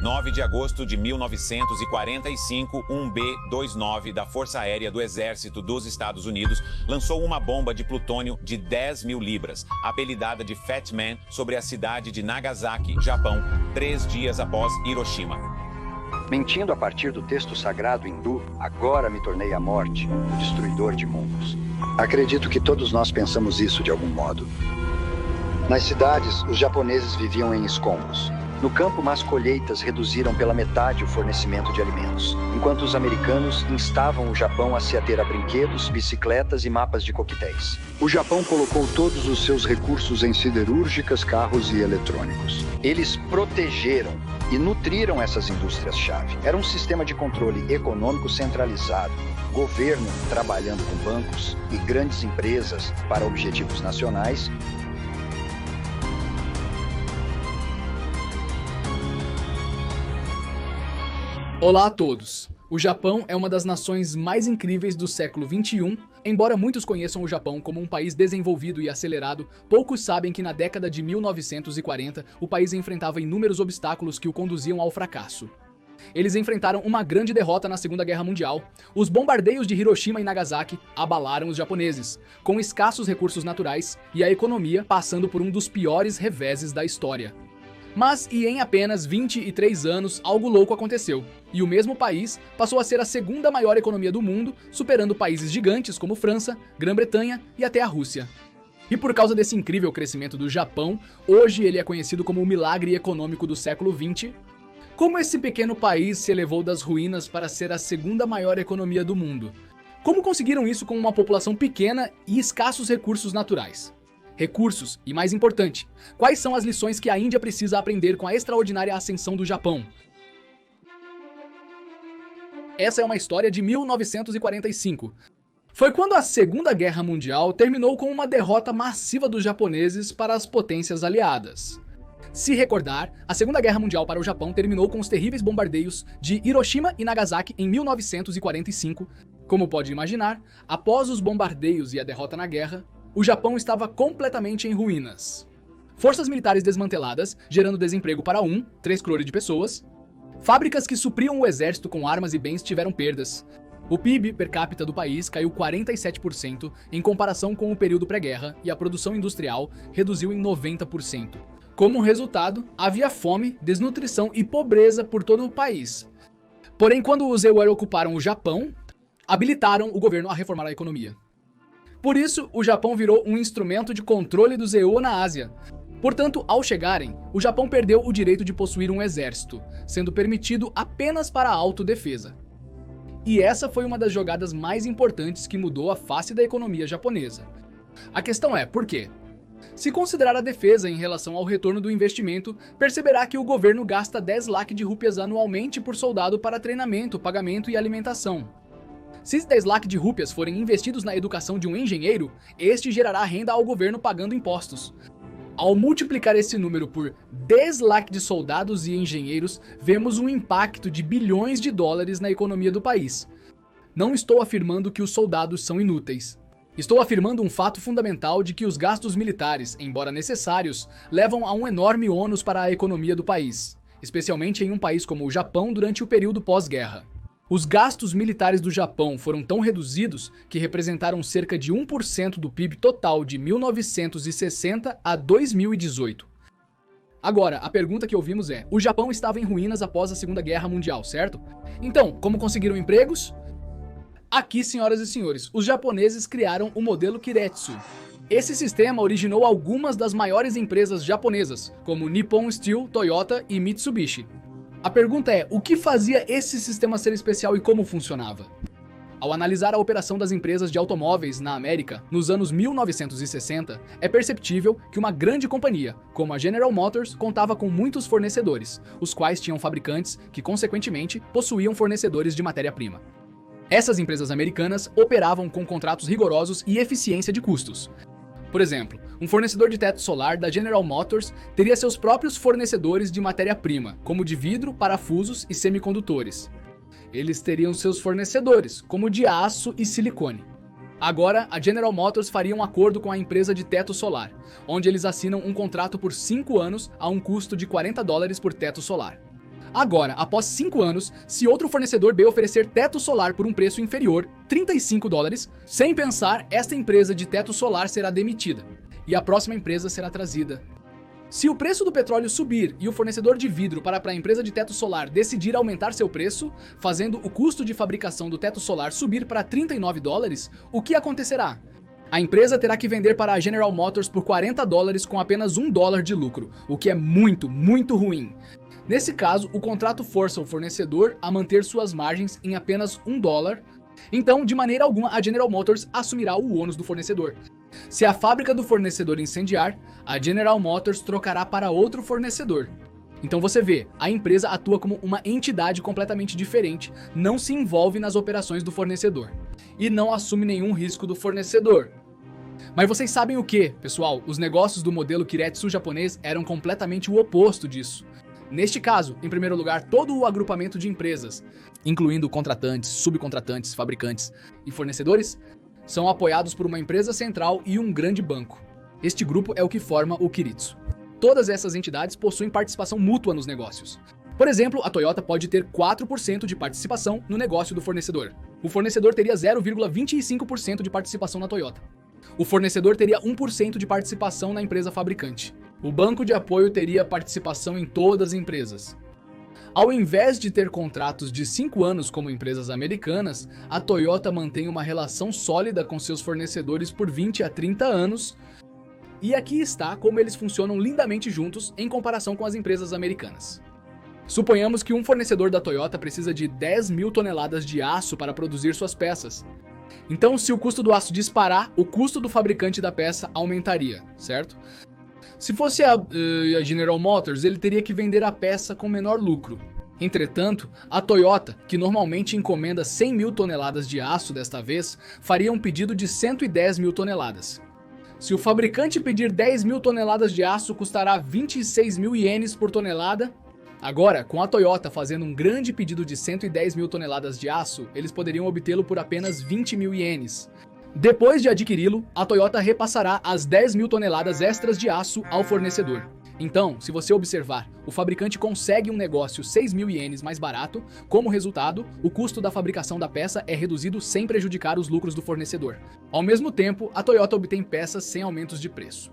9 de agosto de 1945, um B-29 da Força Aérea do Exército dos Estados Unidos lançou uma bomba de plutônio de 10.000 libras, apelidada de Fat Man, sobre a cidade de Nagasaki, Japão, 3 dias após Hiroshima. Mentindo a partir do texto sagrado hindu, agora me tornei a morte, o destruidor de mundos. Acredito que todos nós pensamos isso de algum modo. Nas cidades, os japoneses viviam em escombros. No campo, más colheitas reduziram pela metade o fornecimento de alimentos, enquanto os americanos instavam o Japão a se ater a brinquedos, bicicletas e mapas de coquetéis. O Japão colocou todos os seus recursos em siderúrgicas, carros e eletrônicos. Eles protegeram e nutriram essas indústrias-chave. Era um sistema de controle econômico centralizado, governo trabalhando com bancos e grandes empresas para objetivos nacionais. Olá a todos! O Japão é uma das nações mais incríveis do século XXI. Embora muitos conheçam o Japão como um país desenvolvido e acelerado, poucos sabem que na década de 1940 o país enfrentava inúmeros obstáculos que o conduziam ao fracasso. Eles enfrentaram uma grande derrota na Segunda Guerra Mundial. Os bombardeios de Hiroshima e Nagasaki abalaram os japoneses, com escassos recursos naturais e a economia passando por um dos piores reveses da história. Mas, e em apenas 23 anos, algo louco aconteceu. E o mesmo país passou a ser a segunda maior economia do mundo, superando países gigantes como França, Grã-Bretanha e até a Rússia. E por causa desse incrível crescimento do Japão, hoje ele é conhecido como o milagre econômico do século XX. Como esse pequeno país se elevou das ruínas para ser a segunda maior economia do mundo? Como conseguiram isso com uma população pequena e escassos recursos naturais? Recursos, e mais importante, quais são as lições que a Índia precisa aprender com a extraordinária ascensão do Japão? Essa é uma história de 1945. Foi quando a Segunda Guerra Mundial terminou com uma derrota massiva dos japoneses para as potências aliadas. Se recordar, a Segunda Guerra Mundial para o Japão terminou com os terríveis bombardeios de Hiroshima e Nagasaki em 1945. Como pode imaginar, após os bombardeios e a derrota na guerra, o Japão estava completamente em ruínas. Forças militares desmanteladas, gerando desemprego para 3 crores de pessoas. Fábricas que supriam o exército com armas e bens tiveram perdas. O PIB per capita do país caiu 47% em comparação com o período pré-guerra e a produção industrial reduziu em 90%. Como resultado, havia fome, desnutrição e pobreza por todo o país. Porém, quando os Ewa ocuparam o Japão, habilitaram o governo a reformar a economia. Por isso, o Japão virou um instrumento de controle dos Ewa na Ásia. Portanto, ao chegarem, o Japão perdeu o direito de possuir um exército, sendo permitido apenas para a autodefesa. E essa foi uma das jogadas mais importantes que mudou a face da economia japonesa. A questão é, por quê? Se considerar a defesa em relação ao retorno do investimento, perceberá que o governo gasta 10 lakhs de rúpias anualmente por soldado para treinamento, pagamento e alimentação. Se 10 lakhs de rúpias forem investidos na educação de um engenheiro, este gerará renda ao governo pagando impostos. Ao multiplicar esse número por 10 lakhs de soldados e engenheiros, vemos um impacto de bilhões de dólares na economia do país. Não estou afirmando que os soldados são inúteis. Estou afirmando um fato fundamental de que os gastos militares, embora necessários, levam a um enorme ônus para a economia do país, especialmente em um país como o Japão durante o período pós-guerra. Os gastos militares do Japão foram tão reduzidos que representaram cerca de 1% do PIB total de 1960 a 2018. Agora, a pergunta que ouvimos é: o Japão estava em ruínas após a Segunda Guerra Mundial, certo? Então, como conseguiram empregos? Aqui, senhoras e senhores, os japoneses criaram o modelo Kiretsu. Esse sistema originou algumas das maiores empresas japonesas, como Nippon Steel, Toyota e Mitsubishi. A pergunta é, o que fazia esse sistema ser especial e como funcionava? Ao analisar a operação das empresas de automóveis na América nos anos 1960, é perceptível que uma grande companhia, como a General Motors, contava com muitos fornecedores, os quais tinham fabricantes que, consequentemente, possuíam fornecedores de matéria-prima. Essas empresas americanas operavam com contratos rigorosos e eficiência de custos. Por exemplo, um fornecedor de teto solar da General Motors teria seus próprios fornecedores de matéria-prima, como de vidro, parafusos e semicondutores. Eles teriam seus fornecedores, como de aço e silicone. Agora, a General Motors faria um acordo com a empresa de teto solar, onde eles assinam um contrato por 5 anos a um custo de $40 por teto solar. Agora, após 5 anos, se outro fornecedor B oferecer teto solar por um preço inferior, $35, sem pensar, esta empresa de teto solar será demitida e a próxima empresa será trazida. Se o preço do petróleo subir e o fornecedor de vidro para a empresa de teto solar decidir aumentar seu preço, fazendo o custo de fabricação do teto solar subir para $39, o que acontecerá? A empresa terá que vender para a General Motors por $40 com apenas $1 de lucro, o que é muito, muito ruim. Nesse caso, o contrato força o fornecedor a manter suas margens em apenas $1, então, de maneira alguma, a General Motors assumirá o ônus do fornecedor. Se a fábrica do fornecedor incendiar, a General Motors trocará para outro fornecedor. Então você vê, a empresa atua como uma entidade completamente diferente, não se envolve nas operações do fornecedor e não assume nenhum risco do fornecedor. Mas vocês sabem o que, pessoal? Os negócios do modelo Keiretsu japonês eram completamente o oposto disso. Neste caso, em primeiro lugar, todo o agrupamento de empresas, incluindo contratantes, subcontratantes, fabricantes e fornecedores, são apoiados por uma empresa central e um grande banco. Este grupo é o que forma o Keiretsu. Todas essas entidades possuem participação mútua nos negócios. Por exemplo, a Toyota pode ter 4% de participação no negócio do fornecedor. O fornecedor teria 0,25% de participação na Toyota. O fornecedor teria 1% de participação na empresa fabricante. O banco de apoio teria participação em todas as empresas. Ao invés de ter contratos de 5 anos como empresas americanas, a Toyota mantém uma relação sólida com seus fornecedores por 20 a 30 anos. E aqui está como eles funcionam lindamente juntos em comparação com as empresas americanas. Suponhamos que um fornecedor da Toyota precisa de 10 mil toneladas de aço para produzir suas peças. Então, se o custo do aço disparar, o custo do fabricante da peça aumentaria, certo? Se fosse a General Motors, ele teria que vender a peça com menor lucro. Entretanto, a Toyota, que normalmente encomenda 100 mil toneladas de aço desta vez, faria um pedido de 110 mil toneladas. Se o fabricante pedir 10 mil toneladas de aço, custará 26 mil ienes por tonelada. Agora, com a Toyota fazendo um grande pedido de 110 mil toneladas de aço, eles poderiam obtê-lo por apenas 20 mil ienes. Depois de adquiri-lo, a Toyota repassará as 10 mil toneladas extras de aço ao fornecedor. Então, se você observar, o fabricante consegue um negócio 6 mil ienes mais barato. Como resultado, o custo da fabricação da peça é reduzido sem prejudicar os lucros do fornecedor. Ao mesmo tempo, a Toyota obtém peças sem aumentos de preço.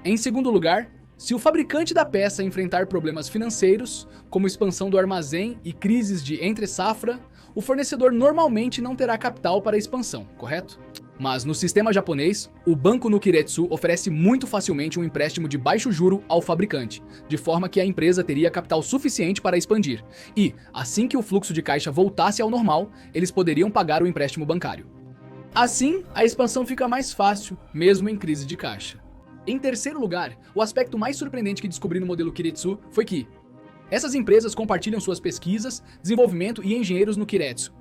Em segundo lugar, se o fabricante da peça enfrentar problemas financeiros, como expansão do armazém e crises de entre-safra, o fornecedor normalmente não terá capital para a expansão, correto? Mas no sistema japonês, o banco no Keiretsu oferece muito facilmente um empréstimo de baixo juro ao fabricante, de forma que a empresa teria capital suficiente para expandir. E, assim que o fluxo de caixa voltasse ao normal, eles poderiam pagar o empréstimo bancário. Assim, a expansão fica mais fácil, mesmo em crise de caixa. Em terceiro lugar, o aspecto mais surpreendente que descobri no modelo Keiretsu foi que essas empresas compartilham suas pesquisas, desenvolvimento e engenheiros no Keiretsu.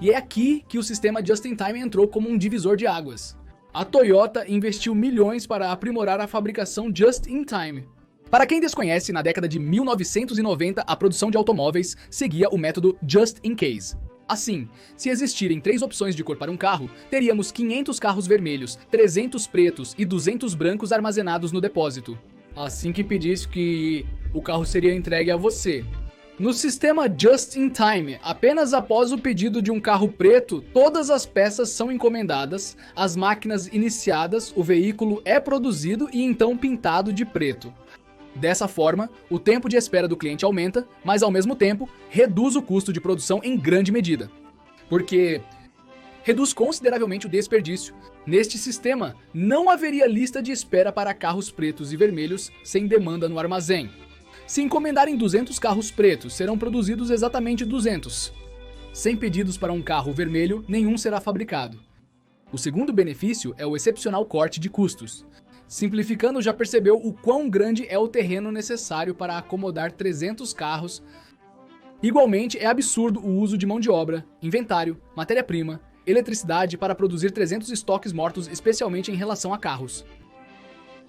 E é aqui que o sistema Just-in-Time entrou como um divisor de águas. A Toyota investiu milhões para aprimorar a fabricação Just-in-Time. Para quem desconhece, na década de 1990, a produção de automóveis seguia o método Just-in-Case. Assim, se existirem 3 opções de cor para um carro, teríamos 500 carros vermelhos, 300 pretos e 200 brancos armazenados no depósito. Assim que pedisse que o carro seria entregue a você. No sistema Just-in-Time, apenas após o pedido de um carro preto, todas as peças são encomendadas, as máquinas iniciadas, o veículo é produzido e então pintado de preto. Dessa forma, o tempo de espera do cliente aumenta, mas ao mesmo tempo, reduz o custo de produção em grande medida. Porque reduz consideravelmente o desperdício. Neste sistema, não haveria lista de espera para carros pretos e vermelhos sem demanda no armazém. Se encomendarem 200 carros pretos, serão produzidos exatamente 200. Sem pedidos para um carro vermelho, nenhum será fabricado. O segundo benefício é o excepcional corte de custos. Simplificando, já percebeu o quão grande é o terreno necessário para acomodar 300 carros. Igualmente, é absurdo o uso de mão de obra, inventário, matéria-prima, eletricidade para produzir 300 estoques mortos, especialmente em relação a carros.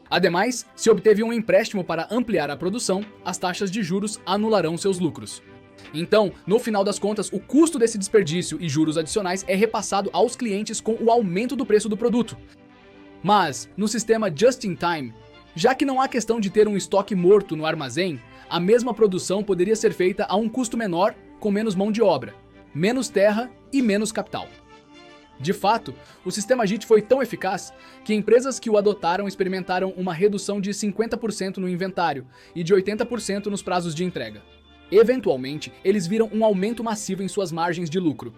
Ademais, se obteve um empréstimo para ampliar a produção, as taxas de juros anularão seus lucros. Então, no final das contas, o custo desse desperdício e juros adicionais é repassado aos clientes com o aumento do preço do produto. Mas, no sistema Just-in-Time, Já que não há questão de ter um estoque morto no armazém, a mesma produção poderia ser feita a um custo menor, com menos mão de obra, menos terra e menos capital. De fato, o sistema JIT foi tão eficaz que empresas que o adotaram experimentaram uma redução de 50% no inventário e de 80% nos prazos de entrega. Eventualmente, eles viram um aumento massivo em suas margens de lucro.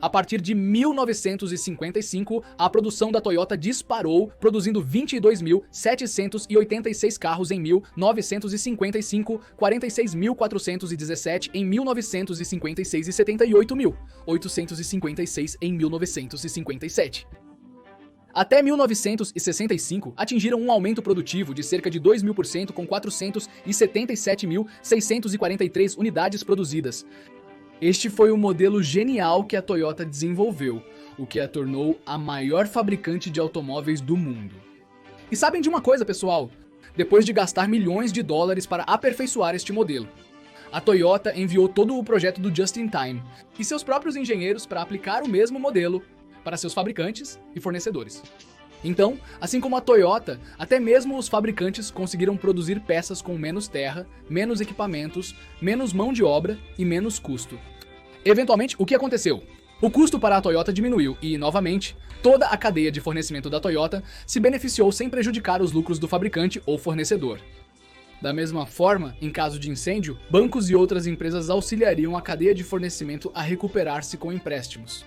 A partir de 1955, a produção da Toyota disparou, produzindo 22.786 carros em 1955, 46.417 em 1956 e 78.856 em 1957. Até 1965, atingiram um aumento produtivo de cerca de 2.000% com 477.643 unidades produzidas. Este foi o modelo genial que a Toyota desenvolveu, o que a tornou a maior fabricante de automóveis do mundo. E sabem de uma coisa, pessoal? Depois de gastar milhões de dólares para aperfeiçoar este modelo, a Toyota enviou todo o projeto do Just in Time e seus próprios engenheiros para aplicar o mesmo modelo para seus fabricantes e fornecedores. Então, assim como a Toyota, até mesmo os fabricantes conseguiram produzir peças com menos terra, menos equipamentos, menos mão de obra e menos custo. Eventualmente, o que aconteceu? O custo para a Toyota diminuiu e, novamente, toda a cadeia de fornecimento da Toyota se beneficiou sem prejudicar os lucros do fabricante ou fornecedor. Da mesma forma, em caso de incêndio, bancos e outras empresas auxiliariam a cadeia de fornecimento a recuperar-se com empréstimos.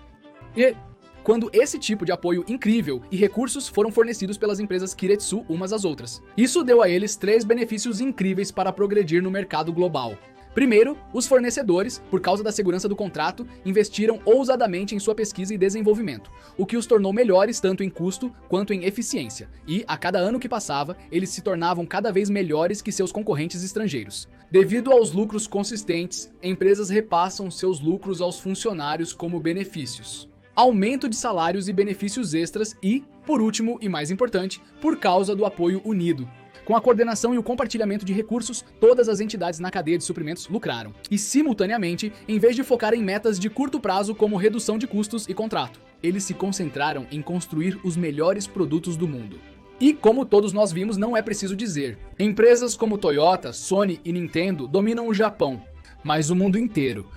E quando esse tipo de apoio incrível e recursos foram fornecidos pelas empresas Keiretsu umas às outras. Isso deu a eles 3 benefícios incríveis para progredir no mercado global. Primeiro, os fornecedores, por causa da segurança do contrato, investiram ousadamente em sua pesquisa e desenvolvimento, o que os tornou melhores tanto em custo quanto em eficiência, e, a cada ano que passava, eles se tornavam cada vez melhores que seus concorrentes estrangeiros. Devido aos lucros consistentes, empresas repassam seus lucros aos funcionários como benefícios. Aumento de salários e benefícios extras e, por último e mais importante, por causa do apoio unido. Com a coordenação e o compartilhamento de recursos, todas as entidades na cadeia de suprimentos lucraram. E, simultaneamente, em vez de focar em metas de curto prazo como redução de custos e contrato, eles se concentraram em construir os melhores produtos do mundo. E, como todos nós vimos, não é preciso dizer, empresas como Toyota, Sony e Nintendo dominam o Japão, mas o mundo inteiro.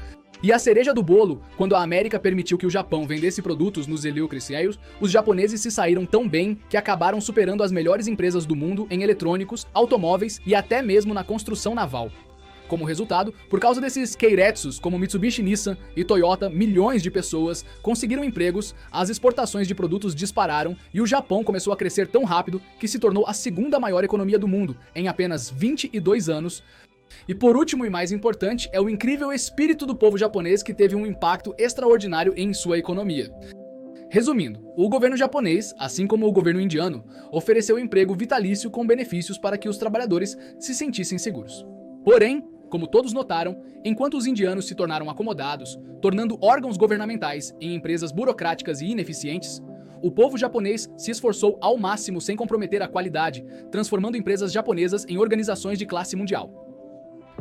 E a cereja do bolo, quando a América permitiu que o Japão vendesse produtos nos heliocriseiros, os japoneses se saíram tão bem que acabaram superando as melhores empresas do mundo em eletrônicos, automóveis e até mesmo na construção naval. Como resultado, por causa desses Keiretsus como Mitsubishi, Nissan e Toyota, milhões de pessoas conseguiram empregos, as exportações de produtos dispararam e o Japão começou a crescer tão rápido que se tornou a segunda maior economia do mundo em apenas 22 anos. E por último e mais importante, é o incrível espírito do povo japonês que teve um impacto extraordinário em sua economia. Resumindo, o governo japonês, assim como o governo indiano, ofereceu emprego vitalício com benefícios para que os trabalhadores se sentissem seguros. Porém, como todos notaram, enquanto os indianos se tornaram acomodados, tornando órgãos governamentais em empresas burocráticas e ineficientes, o povo japonês se esforçou ao máximo sem comprometer a qualidade, transformando empresas japonesas em organizações de classe mundial.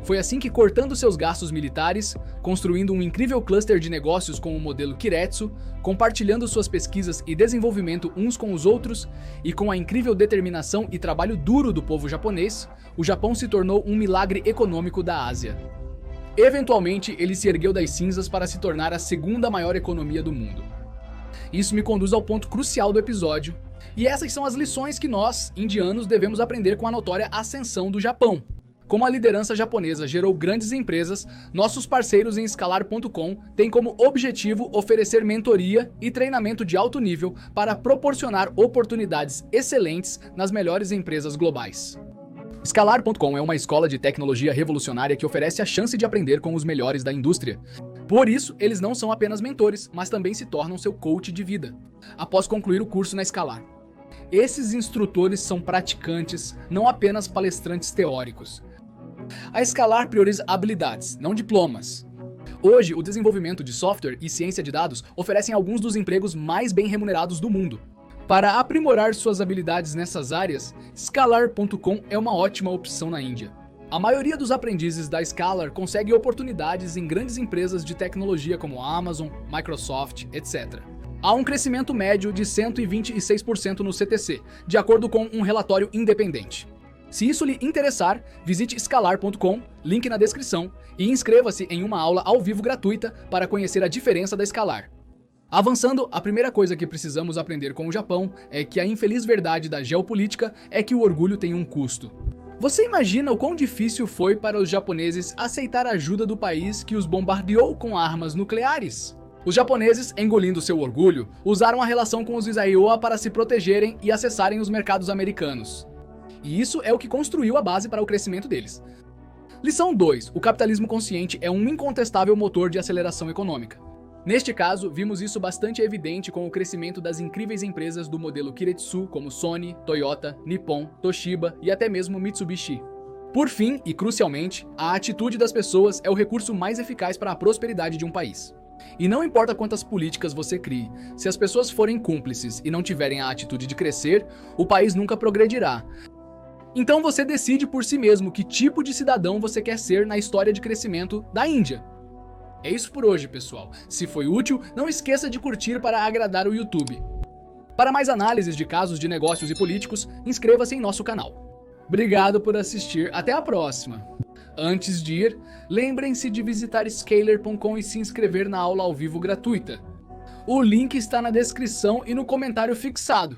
Foi assim que, cortando seus gastos militares, construindo um incrível cluster de negócios com o modelo Keiretsu, compartilhando suas pesquisas e desenvolvimento uns com os outros, e com a incrível determinação e trabalho duro do povo japonês, o Japão se tornou um milagre econômico da Ásia. Eventualmente, ele se ergueu das cinzas para se tornar a segunda maior economia do mundo. Isso me conduz ao ponto crucial do episódio, e essas são as lições que nós, indianos, devemos aprender com a notória ascensão do Japão. Como a liderança japonesa gerou grandes empresas, nossos parceiros em Scalar.com têm como objetivo oferecer mentoria e treinamento de alto nível para proporcionar oportunidades excelentes nas melhores empresas globais. Scalar.com é uma escola de tecnologia revolucionária que oferece a chance de aprender com os melhores da indústria. Por isso, eles não são apenas mentores, mas também se tornam seu coach de vida, após concluir o curso na Scalar. Esses instrutores são praticantes, não apenas palestrantes teóricos. A Scalar prioriza habilidades, não diplomas. Hoje, o desenvolvimento de software e ciência de dados oferecem alguns dos empregos mais bem remunerados do mundo. Para aprimorar suas habilidades nessas áreas, Scalar.com é uma ótima opção na Índia. A maioria dos aprendizes da Scalar consegue oportunidades em grandes empresas de tecnologia como Amazon, Microsoft, etc. Há um crescimento médio de 126% no CTC, de acordo com um relatório independente. Se isso lhe interessar, visite escalar.com, link na descrição, e inscreva-se em uma aula ao vivo gratuita para conhecer a diferença da Escalar. Avançando, a primeira coisa que precisamos aprender com o Japão é que a infeliz verdade da geopolítica é que o orgulho tem um custo. Você imagina o quão difícil foi para os japoneses aceitar a ajuda do país que os bombardeou com armas nucleares? Os japoneses, engolindo seu orgulho, usaram a relação com os Isaiwa para se protegerem e acessarem os mercados americanos. E isso é o que construiu a base para o crescimento deles. Lição 2. O capitalismo consciente é um incontestável motor de aceleração econômica. Neste caso, vimos isso bastante evidente com o crescimento das incríveis empresas do modelo Kiretsu, como Sony, Toyota, Nippon, Toshiba e até mesmo Mitsubishi. Por fim, e crucialmente, a atitude das pessoas é o recurso mais eficaz para a prosperidade de um país. E não importa quantas políticas você crie, se as pessoas forem cúmplices e não tiverem a atitude de crescer, o país nunca progredirá. Então você decide por si mesmo que tipo de cidadão você quer ser na história de crescimento da Índia. É isso por hoje, pessoal. Se foi útil, não esqueça de curtir para agradar o YouTube. Para mais análises de casos de negócios e políticos, inscreva-se em nosso canal. Obrigado por assistir, até a próxima! Antes de ir, lembrem-se de visitar Scalar.com e se inscrever na aula ao vivo gratuita. O link está na descrição e no comentário fixado.